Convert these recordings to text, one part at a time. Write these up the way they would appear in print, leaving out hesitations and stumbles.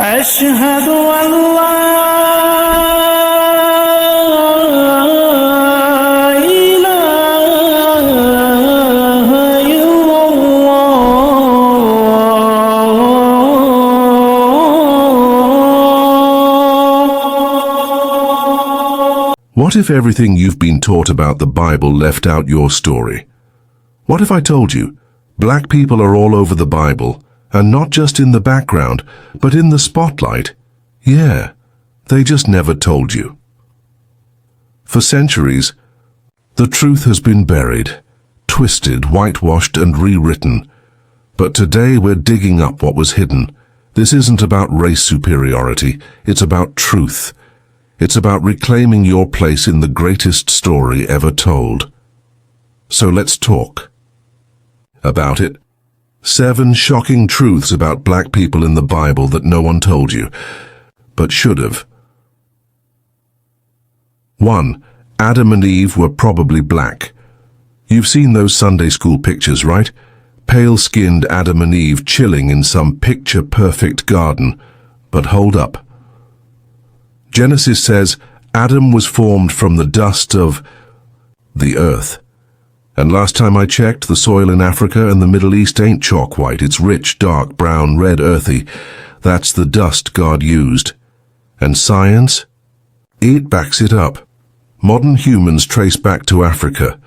أشهد أن لا إله إلا الله. What if everything you've been taught about the Bible left out your story? What if I told you, black people are all over the Bible, and not just in the background, but in the spotlight? Yeah, they just never told you. For centuries, the truth has been buried, twisted, whitewashed, and rewritten. But today we're digging up what was hidden. This isn't about race superiority, it's about truth. It's about reclaiming your place in the greatest story ever told. So let's talk about it. 7 shocking truths about black people in the Bible that no one told you, but should have. 1. Adam and Eve were probably black. You've seen those Sunday school pictures, right? Pale-skinned Adam and Eve chilling in some picture-perfect garden. But hold up. Genesis says Adam was formed from the dust of the earth. And last time I checked, the soil in Africa and the Middle East ain't chalk white. It's rich, dark, brown, red, earthy. That's the dust God used. And science? It backs it up. Modern humans trace back to Africa.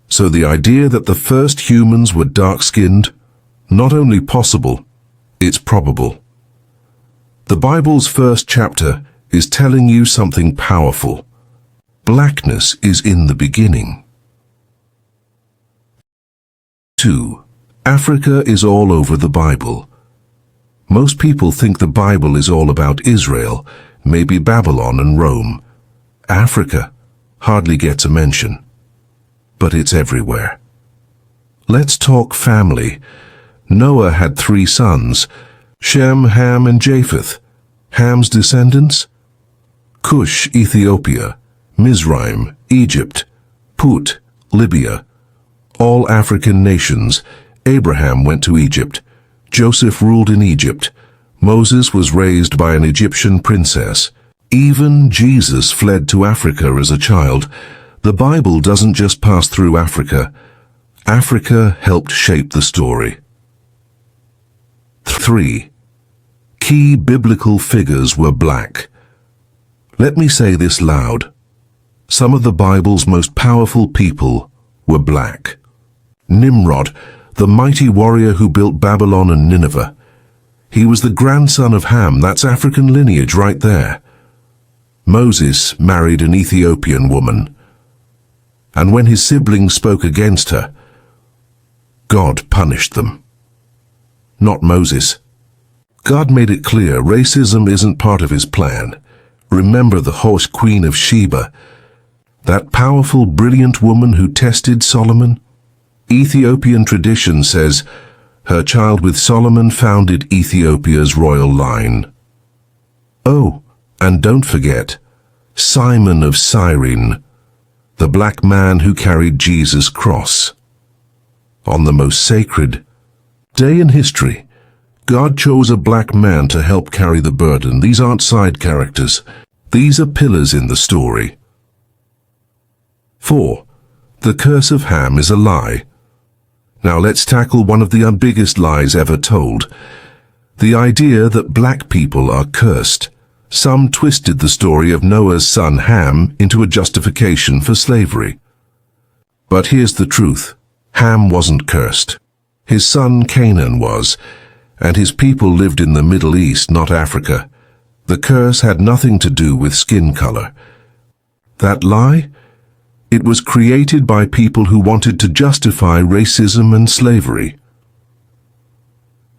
So the idea that the first humans were dark-skinned, not only possible, it's probable. The Bible's first chapter is telling you something powerful. Blackness is in the beginning. 2. Africa is all over the Bible. Most people think the Bible is all about Israel, maybe Babylon and Rome. Africa hardly gets a mention, but it's everywhere. Let's talk family. Noah had 3 sons, Shem, Ham, and Japheth. Ham's descendants? Cush, Ethiopia, Mizraim, Egypt, Put, Libya. All African nations. Abraham went to Egypt. Joseph ruled in Egypt. Moses was raised by an Egyptian princess. Even Jesus fled to Africa as a child. The Bible doesn't just pass through Africa. Africa helped shape the story. 3. Key biblical figures were black. Let me say this loud. Some of the Bible's most powerful people were black. Nimrod, the mighty warrior who built Babylon and Nineveh. He was the grandson of Ham. That's African lineage right there. Moses married an Ethiopian woman. And when his siblings spoke against her, God punished them. Not Moses. God made it clear racism isn't part of his plan. Remember the horse queen of Sheba, that powerful, brilliant woman who tested Solomon? Ethiopian tradition says her child with Solomon founded Ethiopia's royal line. Oh, and don't forget, Simon of Cyrene, the black man who carried Jesus' cross. On the most sacred day in history, God chose a black man to help carry the burden. These aren't side characters. These are pillars in the story. 4. The curse of Ham is a lie. Now let's tackle one of the biggest lies ever told. The idea that black people are cursed. Some twisted the story of Noah's son Ham into a justification for slavery. But here's the truth. Ham wasn't cursed. His son Canaan was, and his people lived in the Middle East, not Africa. The curse had nothing to do with skin color. That lie? It was created by people who wanted to justify racism and slavery.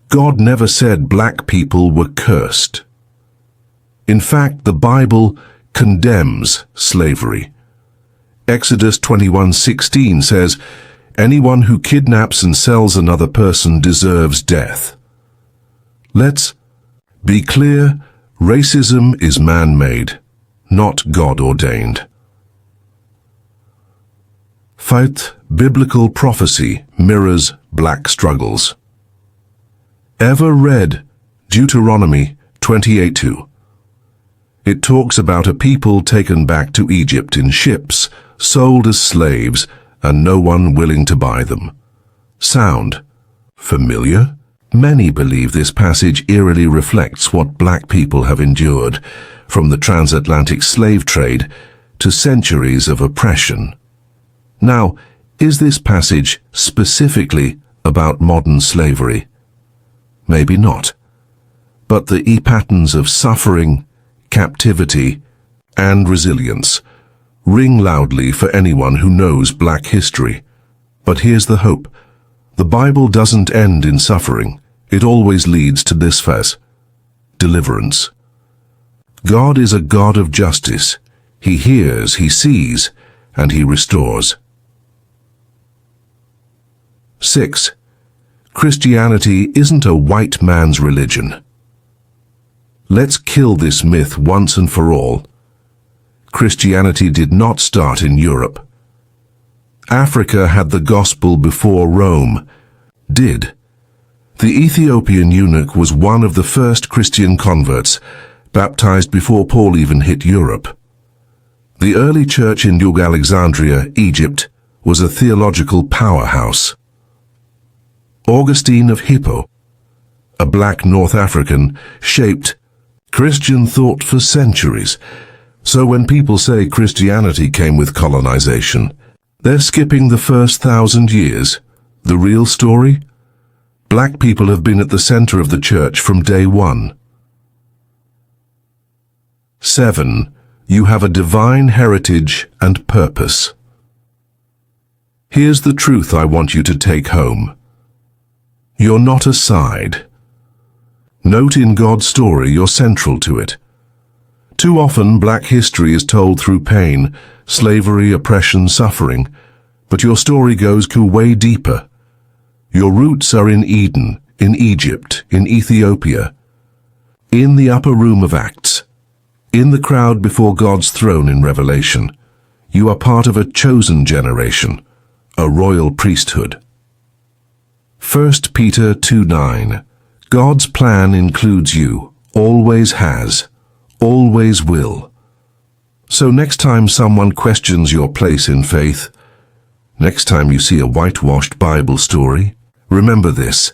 God never said black people were cursed. In fact, the Bible condemns slavery. Exodus 21:16 says, "Anyone who kidnaps and sells another person deserves death." Let's be clear, racism is man-made, not God-ordained. 5. Biblical prophecy mirrors black struggles. Ever read Deuteronomy 28:2. It talks about a people taken back to Egypt in ships, sold as slaves, and no one willing to buy them. Sound familiar? Many believe this passage eerily reflects what black people have endured, from the transatlantic slave trade to centuries of oppression. Now, is this passage specifically about modern slavery? Maybe not. But the patterns of suffering, captivity, and resilience ring loudly for anyone who knows black history. But here's the hope. The Bible doesn't end in suffering. It always leads to this phase: deliverance. God is a God of justice. He hears, He sees, and He restores. 6. Christianity isn't a white man's religion. Let's kill this myth once and for all. Christianity did not start in Europe. Africa had the gospel before Rome did. The Ethiopian eunuch was one of the first Christian converts, baptized before Paul even hit Europe. The early church in Alexandria, Egypt, was a theological powerhouse. Augustine of Hippo, a black North African, shaped Christian thought for centuries. So when people say Christianity came with colonization, they're skipping the first 1,000 years. The real story? Black people have been at the center of the church from day one. 7. You have a divine heritage and purpose. Here's the truth I want you to take home. You're not a side. Note in God's story you're central to it. Too often black history is told through pain, slavery, oppression, suffering, but your story goes way deeper. Your roots are in Eden, in Egypt, in Ethiopia, in the upper room of Acts, in the crowd before God's throne in Revelation. You are part of a chosen generation, a royal priesthood. 1 Peter 2:9. God's plan includes you, always has, always will. So next time someone questions your place in faith, next time you see a whitewashed Bible story, remember this: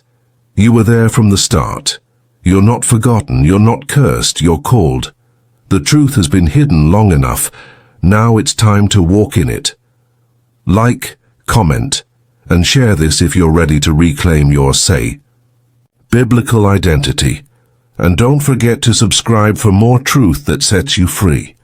you were there from the start. You're not forgotten, you're not cursed, you're called. The truth has been hidden long enough. Now it's time to walk in it. Like, comment, and share this if you're ready to reclaim your say. Biblical identity. And don't forget to subscribe for more truth that sets you free.